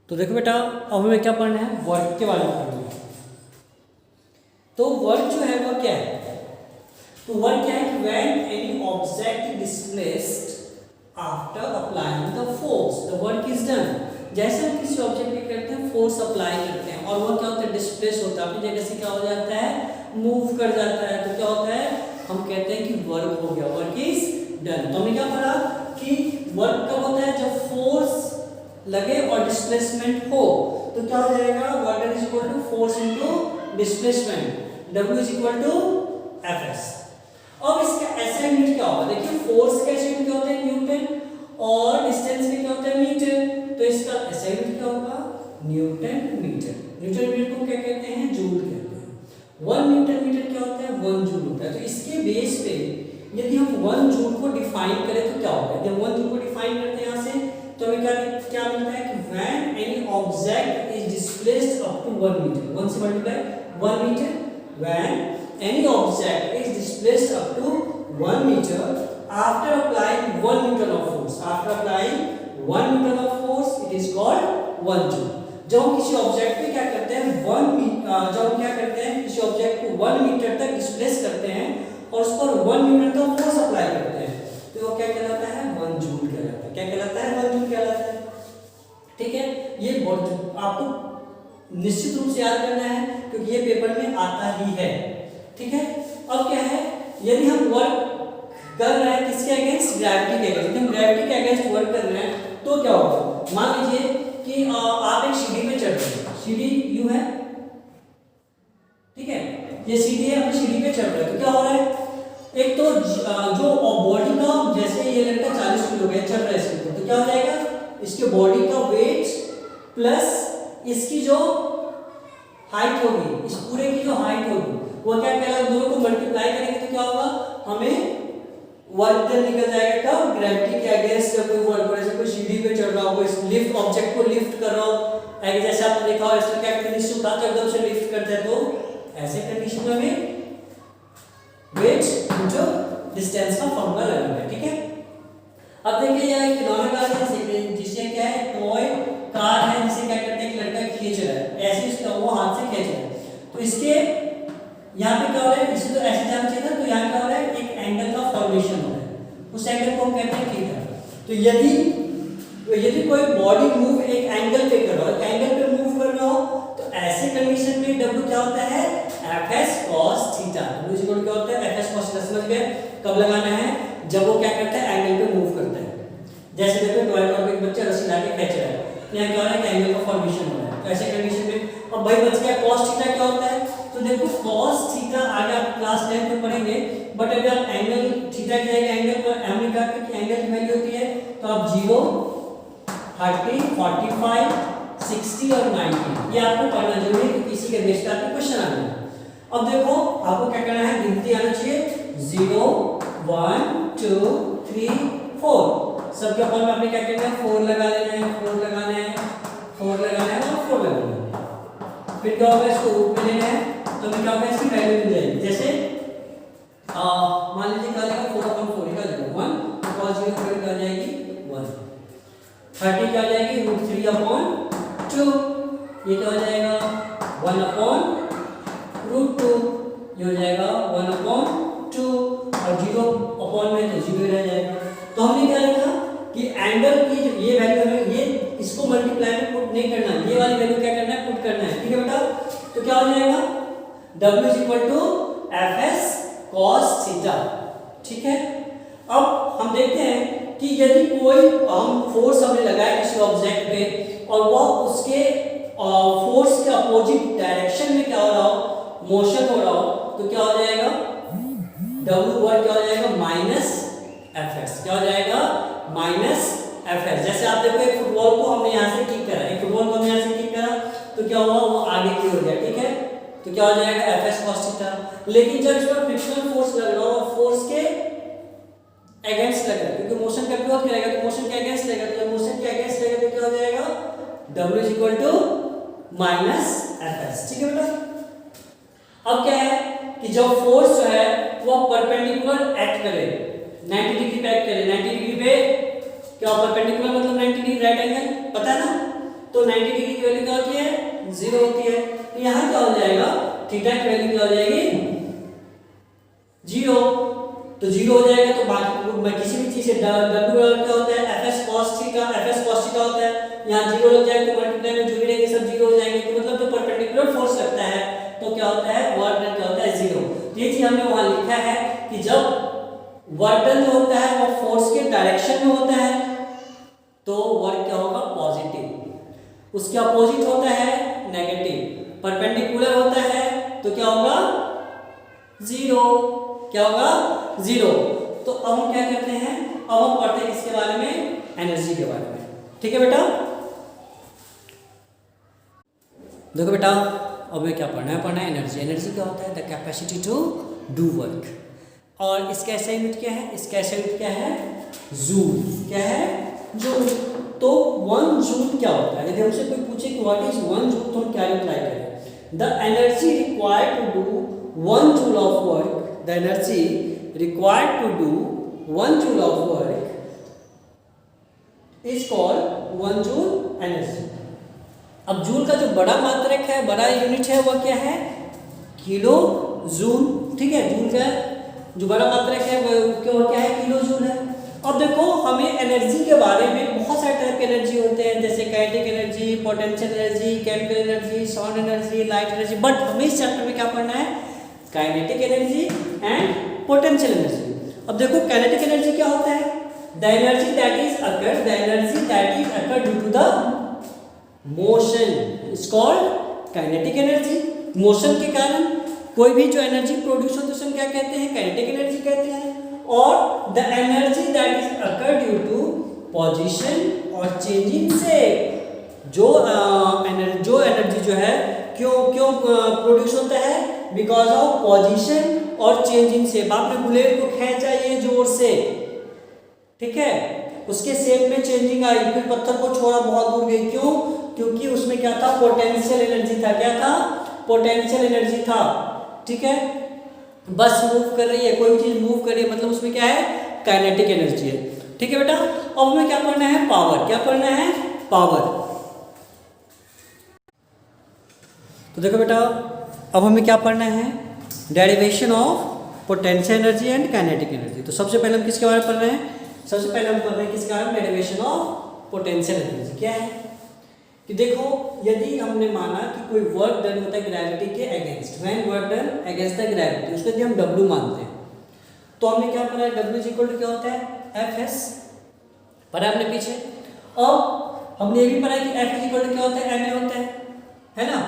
तो देखो बेटा, अब हमें क्या पढ़ना है, वर्क के बारे में पढ़ना है। तो वर्क जो है वो क्या है, तो वर्क क्या है कि when any object displaced after applying the force the work is done. जैसे हम किसी ऑब्जेक्ट पे करते हैं, फोर्स अप्लाई करते हैं और वो क्या होता है, डिस्प्लेस होता है, अपनी जगह से क्या हो जाता है, मूव कर जाता है। तो क्या होता है, हम कहते हैं कि वर्क हो गया, वर्क इज डन। तो हमने क्या पढ़ा कि वर्क कब होता है, जब फोर्स लगे और डिस्प्लेसमेंट हो। तो क्या हो जाएगा, work is equal to force into displacement, W is equal to Fs। अब इसका SI यूनिट क्या होगा, देखिए फोर्स का SI यूनिट क्या होता है, न्यूटन, और डिस्टेंस का क्या होता है, मीटर। तो इसका SI यूनिट क्या होगा, न्यूटन मीटर। न्यूटन मीटर को क्या कहते हैं, जूल कहते हैं। 1 न्यूटन मीटर क्या होता है, 1 जूल होता है। तो इसके बेस पे यदि हम 1 जूल को डिफाइन करें तो क्या होगा, यदि हम 1 जूल को डिफाइन करते हैं यहाँ से, तो हमें क्या मिलता है कि when any object is displaced up to 1 metre, 1 से multiply 1 metre, when any object is displaced up to 1 meter after applying 1 newton of force, after applying 1 newton of force, it is called 1 joule। जब हम किसी object पे क्या करते हैं, जब हम क्या करते हैं, किसी ऑब्जेक्ट को 1 मीटर तक डिस्प्लेस करते हैं और उस पर 1 न्यूटन का फोर्स अप्लाई करते हैं, तो वो क्या कहलाता है, 1 जूल कहलाता है। क्या कहलाता है, 1 जूल कहलाता है। ठीक है, ये आपको निश्चित रूप से याद करना है क्योंकि ये पेपर में आता ही है। ठीक है, अब क्या है, यदि हम वर्क कर रहे हैं किसके अगेंस्ट, ग्रेविटी के अगेंस्ट, हम ग्रेविटी के अगेंस्ट वर्क कर रहे हैं तो क्या होगा, मान लीजिए कि आप एक सीढ़ी पे चढ़ रहे हैं, सीढ़ी यू है, ठीक है, ये सीढ़ी है, हम सीढ़ी पे चढ़ रहे हैं, तो क्या हो रहा है, एक तो जो बॉडी का, जैसे ये लड़का 40 किलो का चढ़ रहा है इसके ऊपर, तो क्या हो जाएगा, इसके बॉडी का वेट प्लस इसकी जो हाइट होगी, इस पूरे की जो हाइट होगी, वो क्या कहलाएगा, दोनों को मल्टीप्लाई करेंगे तो क्या होगा, हमें वर्क डन निकल जाएगा। कब, ग्रेविटी के अगेंस्ट जब कोई वर्क करे, जैसे कोई सीढ़ी पे चढ़ रहा हो, कोई लिफ्ट ऑब्जेक्ट को लिफ्ट कर रहा हो, जैसे आपने देखा हो ऐसे क्या करते हैं, उठा के एकदम से लिफ्ट करते हैं, तो ऐसे कंडीशन में हमें वेट इनटू डिस्टेंस का फॉर्मूला लगना है। ठीक है, अब देखिए यह एक खिलौना कार है, जिसे क्या है, टॉय कार है, जिसे क्या करते हैं, एक लड़का खींच रहा है, ऐसे इसका वो हाथ से खींच रहा है, तो इसके यहाँ पे क्या हो रहा है, इसे तो ऐसे जाना चाहिए था, तो यहाँ क्या हो रहा है, एक एंगल का फॉर्मेशन हो रहा है, उस एंगल को हम कहते हैं थीटा। तो यदि कोई बॉडी मूव एक एंगल पे कर रहा हो, एंगल पे मूव कर रहा हो, तो ऐसे कंडीशन में W क्या होता है, Fs cos theta. W equal क्या होता है, Fs cos थीटा। समझ गए, कब लगाना है, जब वो क्या करता है, एंगल पे मूव करता है। जैसे देखो टॉय कार पे एक बच्चा रस्सी लाके खींच रहा है, यहाँ क्या हो रहा है, एंगल का फॉर्मेशन हो रहा है, तो ऐसे कंडीशन में अब भाई बच गया cos थीटा क्या होता है, तो देखो cos थीटा आगे आप क्लास 10 में पढ़ेंगे, बट अगर आप एंगल थीटा की जगह एंगल पर हमने कहा कि एंगल की वैल्यू होती है, तो आप 0, 30, 45, 60 और 90 ये आपको पढ़ना जरूरी है क्योंकि इसी के बेस पर आपके क्वेश्चन आने हैं। अब देखो आपको क्या करना है, गिनती आना चाहिए, 0, 1, 2, 3, 4, सबके ऊपर में आपने क्या करना है, 4 लगा लेना है, 4 लगाना है, 4 लगाना है और 4 लगाना है। फिर क्या होगा, इसको रूट में लेना है, तो हमें क्या होगा, इसकी वैल्यू मिल जाएगी। जैसे मान लीजिए क्या जाएगा, 4/4 का जाएगा 1, cos 0 फिर क्या जाएगी 1, 30 क्या जाएगी, √3/2, ये क्या हो जाएगा 1/√2, ये हो जाएगा 1/2, और 0 में तो 0 रह जाएगा। तो हमने क्या लिखा कि एंगल की जो ये वैल्यू है, ये इसको मल्टीप्लाई में पुट नहीं करना है, ये वाली वैल्यू क्या करना है, पुट करना है। ठीक है बेटा, तो क्या हो जाएगा, W Fs cos थीटा। ठीक है, अब हम देखते हैं कि यदि कोई हम फोर्स हमने लगाया किसी ऑब्जेक्ट पे और वह उसके फोर्स के अपोजिट डायरेक्शन में क्या हो रहा हो, मोशन हो रहा हो, तो क्या हो जाएगा, W वर्ड क्या हो जाएगा, -Fs, क्या हो जाएगा, -Fs। जैसे आप देखो एक फुटबॉल को हमने यहाँ से किक करा, एक फुटबॉल को हमने यहाँ से किक करा, तो क्या हुआ, वो आगे की ओर गया। ठीक है, तो क्या हो जाएगा, Fs cos थीटा। लेकिन जब इस पर फ्रिक्शनल फोर्स लग रहा हो और फोर्स के अगेंस्ट लग रहा है, क्योंकि मोशन का विरोध करेगा तो मोशन के अगेंस्ट लगेगा, तो जब मोशन के अगेंस्ट लगेगा तो क्या हो जाएगा, W -Fs। ठीक है बेटा, अब क्या है कि जब फोर्स जो है वो परपेंडिकुलर एक्ट करे, 90 डिग्री पे एक्ट करे, 90 डिग्री पे क्या, परपेंडिकुलर मतलब 90 डिग्री राइट एंगल, पता है ना, तो 90 डिग्री की वैल्यू क्या होती है, 0 होती है। तो यहाँ क्या हो जाएगा, थीटा की वैल्यू क्या हो जाएगी, 0। तो 0 हो जाएगा तो बाकी किसी भी चीज से W क्या होता है, fs cos थीटा होता है। यहाँ 0 लग जाएगा तो मल्टीप्लाई में जो भी रहेंगे सब 0 हो जाएंगे। तो मतलब जो परपेंडिकुलर फोर्स लगता है तो क्या होता है, वर्क डन क्या होता है, 0। तो ये चीज हमने वहां लिखा है कि जब वर्क डन जो होता है वो फोर्स के डायरेक्शन में होता है तो वर्क क्या होगा, पॉजिटिव। उसके अपोजिट होता है नेगेटिव। परपेंडिकुलर होता है तो क्या होगा, 0। क्या होगा, 0। तो अब हम क्या करते हैं, अब हम पढ़ते हैं इसके बारे में, एनर्जी के बारे में। ठीक है बेटा, देखो बेटा अब हमें क्या पढ़ना है, एनर्जी। एनर्जी क्या होता है, the capacity to do work. और इसका ऐसा यूनिट क्या है, इसका ऐसा यूनिट क्या है, जूल। क्या है, जूल। तो 1 जूल क्या होता है, यदि हमसे कोई पूछे कि व्हाट इज 1 जूल तो हम क्या रिप्लाई करें, the energy required to do 1 joule of work, the energy required to do 1 joule of work is called 1 joule energy. अब जूल का जो बड़ा मात्रक है, बड़ा यूनिट है, वह क्या है, किलो जूल। ठीक है, जूल का जो बड़ा मात्रक है वो क्या है, किलो जूल है। अब देखो हमें एनर्जी के बारे में बहुत सारे टाइप के एनर्जी होते हैं, जैसे kinetic energy, potential energy, chemical energy, sound energy, light energy. But हमें इस चैप्टर में क्या पढ़ना है, kinetic energy and potential energy. अब देखो काइनेटिक एनर्जी क्या होता है, the energy that is occur due to the motion is called kinetic energy. Motion के कारण कोई भी जो एनर्जी प्रोड्यूस होती है उसे हम क्या कहते हैं, काइनेटिक एनर्जी कहते हैं। और the energy that is occur due to position और चेंजिंग से, जो एनर्जी जो है क्यों प्रोड्यूस होता है, बिकॉज ऑफ पोजीशन और चेंजिंग से। आपने बुलेट को खींचा ये जोर से, ठीक है, उसके शेप में चेंजिंग आई, फिर पत्थर को छोड़ा बहुत दूर गई, क्यों, क्योंकि उसमें क्या था, पोटेंशियल एनर्जी था। क्या था, पोटेंशियल एनर्जी था। ठीक है, बस मूव कर रही है, कोई भी चीज मूव कर रही है, मतलब उसमें क्या है, काइनेटिक एनर्जी है। ठीक है बेटा, अब हमें क्या पढ़ना है, पावर। क्या पढ़ना है, पावर। तो देखो बेटा अब हमें क्या पढ़ना है, derivation of potential energy and kinetic energy. तो सबसे पहले हम किसके बारे में पढ़ रहे हैं, सबसे पहले हम पढ़ रहे हैं किसके बारे में, डेरिवेशन ऑफ पोटेंशियल एनर्जी। क्या है कि देखो यदि हमने माना कि कोई वर्क डन होता है ग्रेविटी के against, when work done against the gravity, उसको यदि हम W मानते हैं तो हमने क्या पढ़ा है, W इज इक्वल टू क्या होता है, Fs। पढ़ा हमने पीछे। अब हमने ये भी पढ़ा है कि F इज इक्वल टू क्या होता है, ma होता है ना।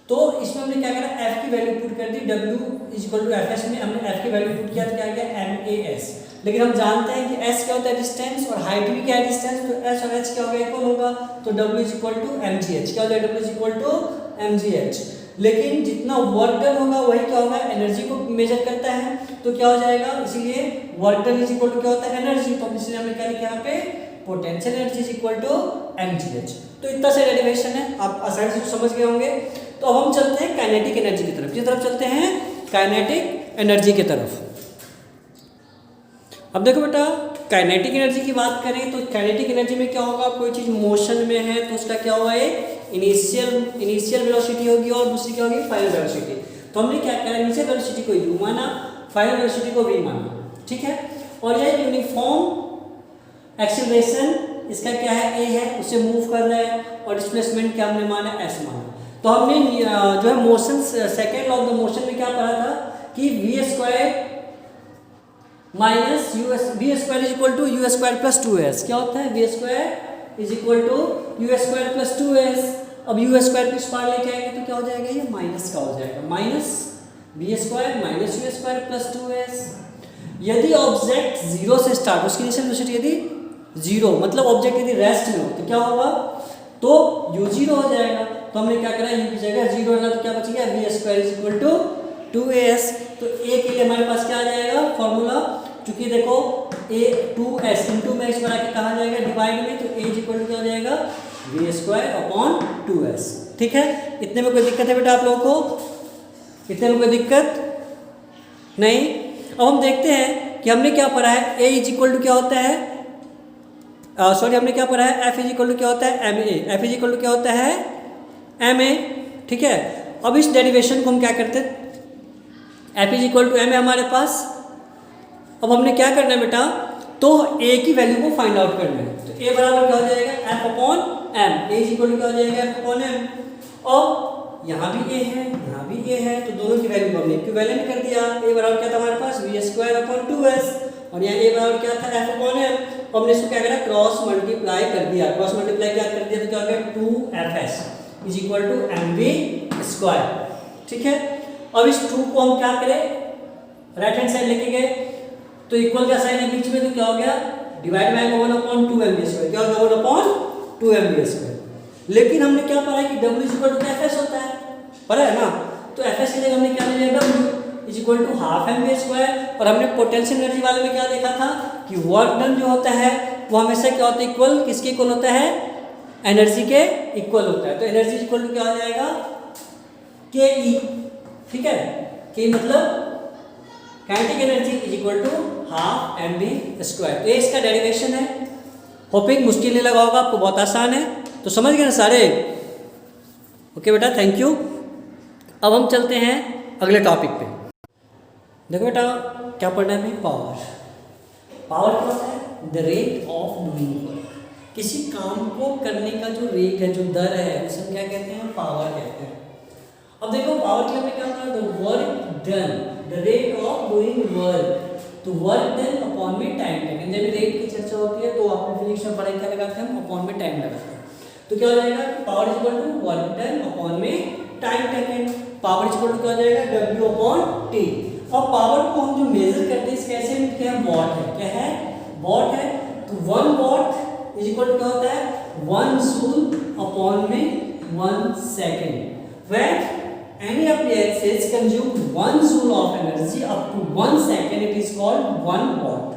तो इसमें हमने क्या करा, F की वैल्यू पुट कर दी, W is equal to Fs में हमने F की वैल्यू पुट किया तो क्या आ गया, mas। लेकिन हम जानते हैं कि s क्या होता है, डिस्टेंस, और हाइट भी क्या है, डिस्टेंस। तो s और h क्या होगा, इक्वल होगा, तो w is equal to mgh। क्या हो जाएगा, w is equal to mgh। लेकिन जितना वर्क डन होगा वही क्या होगा, एनर्जी को मेजर करता है, तो क्या हो जाएगा, इसीलिए work done is equal to क्या होता है, एनर्जी। तो इसलिए हमने क्या लिखा यहाँ पे, potential energy is equal to mgh। तो इतना सा डेरिवेशन है, आप आसानी से समझ गए होंगे। तो अब हम चलते हैं काइनेटिक एनर्जी की तरफ। किस तरफ चलते हैं, काइनेटिक एनर्जी की तरफ। अब देखो बेटा काइनेटिक एनर्जी की बात करें तो काइनेटिक एनर्जी में क्या होगा, कोई चीज मोशन में है तो उसका क्या होगा, एक इनिशियल वेलोसिटी होगी और दूसरी क्या होगी, फाइनल वेलोसिटी। तो हमने क्या करा, इनिशियल वेलोसिटी को u माना, फाइनल वेलोसिटी को v माना। ठीक है, और यह यूनिफॉर्म एक्सीलरेशन इसका क्या है, a है, उसे मूव कर रहा है, और डिस्प्लेसमेंट क्या हमने माना, s माना। तो हमने जो है motion, second law of the motion में क्या पढ़ा था कि v square minus v square is equal to u square plus 2s। क्या होता है, v square is equal to u square plus 2s। अब u स्क्वायर को इस पार लेके आएंगे तो क्या हो जाएगा, ये माइनस का हो जाएगा, minus v square minus u square plus 2s। यदि ऑब्जेक्ट जीरो से स्टार्ट, उसकी इनिशियल वेलोसिटी यदि जीरो, मतलब ऑब्जेक्ट यदि रेस्ट में हो तो क्या होगा, तो u जीरो हो जाएगा। तो हमने क्या करा, u की जगह जीरो रहना, तो क्या बच गया, v square is equal to 2as। तो a के लिए हमारे पास क्या आ जाएगा, फॉर्मूला, क्योंकि देखो a 2s इंटू में इस बना के कहा जाएगा डिवाइड में, तो a इज इक्वल टू क्या हो जाएगा, v स्क्वायर अपॉन 2s। ठीक है, इतने में कोई दिक्कत है बेटा आप लोगों को, इतने में कोई दिक्कत नहीं। अब हम देखते हैं कि हमने क्या पढ़ा है, a इज इक्वल टू क्या होता है, सॉरी हमने क्या पढ़ा है, एफ इज इक्वल टू क्या होता है, M A, F is equal to क्या होता है, एम ए, ठीक है। अब इस डेरिवेशन को हम क्या करते हैं, F is equal to M है हमारे पास। अब हमने क्या करना है बेटा, तो ए की वैल्यू को फाइंड आउट करना है। तो ए बराबर क्या हो जाएगा, F upon M, A is equal to क्या हो जाएगा, एफ अपॉन एम। और यहाँ भी ए है, यहाँ भी ए है, तो दोनों की वैल्यू को हमने इक्विवेलेंट कर दिया। ए बराबर क्या था हमारे पास, वी स्क्वायर अपॉन 2s, और यहाँ ए बराबर क्या था, एफ अपॉन एम। तो हमने इसको क्या करा, क्रॉस मल्टीप्लाई कर दिया। क्रॉस मल्टीप्लाई क्या कर दिया, तो क्या हो गया, 2fs is equal to mv square, ठीक है। अब इस 2 को हम क्या करें, राइट हैंड साइड लेके गए, तो इक्वल का साइन है बीच में, तो क्या हो गया, divide by 1 upon 2mv square, क्या होगा 1 अपॉन 2mv स्क्वायर। लेकिन हमने क्या पढ़ा है कि w is equal to fs होता है, पढ़ा है ना। तो fs की जगह हमने क्या ले लिया, w is equal to half mv square. और हमने पोटेंशियल एनर्जी वाले में क्या देखा था कि वर्क डन जो होता है वो हमेशा क्या होता है, इक्वल किसके इक्वल होता है, एनर्जी के इक्वल होता है। तो एनर्जी इक्वल टू क्या हो जाएगा, के ई, ठीक है, के मतलब kinetic energy is equal to half mv square. तो ये इसका डेरिवेशन है। होपिंग मुश्किल नहीं लगा होगा आपको, बहुत आसान है। तो समझ गए ना सारे, ओके बेटा, थैंक यू। अब हम चलते हैं अगले टॉपिक पे। देखो बेटा क्या पढ़ना है हमें, पावर। पावर क्या होता है, the rate of doing work, किसी काम को करने का जो रेट है, जो दर है, उसे हम क्या कहते हैं, पावर कहते हैं। अब देखो पावर के लिए क्या होता है, the work done, the rate of doing work, तो वर्क डन अपॉन में टाइम टेकन। जब रेट की चर्चा होती है तो आपने फिजिक्स में पढ़ाई क्या लगाते हैं, अपॉन में टाइम लगाते हैं। तो क्या हो जाएगा, power is equal to work done upon में time taken. Power is equal to क्या हो जाएगा, W अपॉन T। और पावर को हम जो मेजर करते हैं कैसे, क्या है, वॉट है, क्या है, वॉट है। तो 1 वॉट इज इक्वल टू क्या होता है, 1 जूल अपॉन में 1 second. When any appliances consume 1 joule of energy up to 1 second, it is called 1 watt।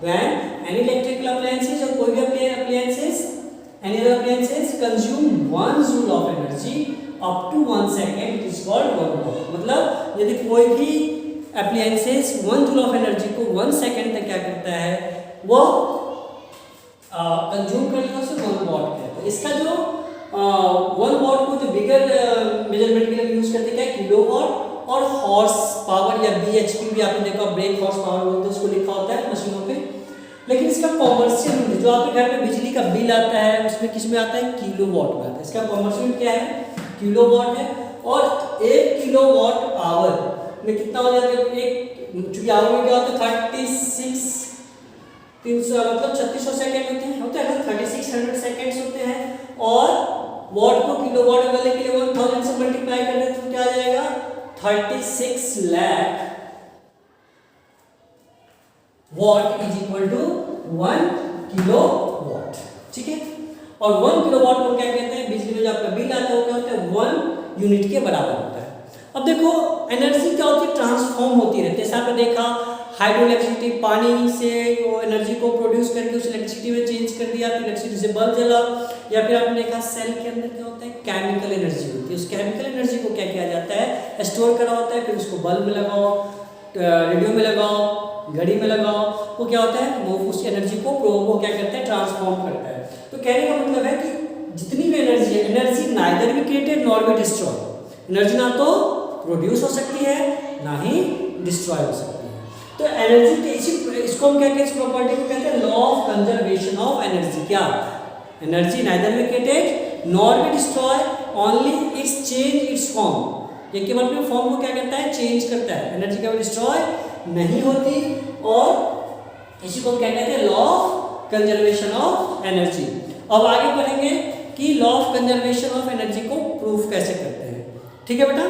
when any electrical appliances or कोई भी appliances, any other appliances consume 1 joule of energy up to 1 second, it is called 1 watt। मतलब यदि कोई भी appliances 1 joule of energy को 1 second तक क्या करता है, वो कंज्यूम कर लेगा, उसे 1 watt कहते हैं। इसका जो 1 वॉट को जो बिगर मेजरमेंट के लिए यूज करते हैं क्या, किलो वॉट और हॉर्स पावर या BHP भी आपने देखा, ब्रेक हॉर्स पावर बोलते हैं, उसको लिखा होता है मशीनों पे। लेकिन इसका कॉमर्शियल यूनिट जो आपके घर में बिजली का बिल आता है उसमें किस में आता है, किलो वॉट में आता है। इसका कॉमर्शियल यूनिट क्या है, किलो वॉट है। और 1 किलो वॉट आवर में कितना हो जाता है, एक चूंकि आवर में क्या होता है 300 मतलब 3600 सेकेंड होते हैं ना, 3600 सेकेंड्स होते हैं। और वॉट को किलो वॉट करने के लिए 1000 से मल्टीप्लाई करने तो क्या आ जाएगा, 36 lakh watt is equal to 1 kilowatt, ठीक है। और 1 किलो वॉट को क्या कहते हैं, बिजली में जो आपका बिल आता है वो क्या होता है, 1 यूनिट के बराबर होता है। अब देखो एनर्जी क्या होती है, ट्रांसफॉर्म होती रहती है। जैसे आपने देखा हाइड्रो इलेक्ट्रिसिटी, पानी से वो एनर्जी को प्रोड्यूस करके उस इलेक्ट्रिसिटी में चेंज कर दिया, फिर इलेक्ट्रिसिटी से बल्ब जला। या फिर आपने देखा सेल के अंदर क्या होता है, केमिकल एनर्जी होती है। उस केमिकल एनर्जी को क्या किया जाता है, स्टोर करा होता है, फिर उसको बल्ब में लगाओ, रेडियो में लगाओ, घड़ी में लगाओ, वो क्या होता है, वो उस एनर्जी को वो क्या करता है, ट्रांसफॉर्म करता है। तो कहने का मतलब है कि जितनी भी एनर्जी है, energy neither be created nor be destroy. Energy ना तो प्रोड्यूस हो सकती है ना ही डिस्ट्रॉय हो सकती है। तो एनर्जी के इसको हम क्या कहते हैं, इस प्रॉपर्टी को कहते हैं law of conservation of energy. क्या, energy neither be created nor be destroy, only its change its form. ये केवल अपने फॉर्म को क्या करता है, चेंज करता है। एनर्जी कभी डिस्ट्रॉय नहीं होती। और इसी को हम क्या कहते हैं, law of conservation of energy. अब आगे पढ़ेंगे कि law of conservation of energy को प्रूफ कैसे करते हैं, ठीक है बेटा।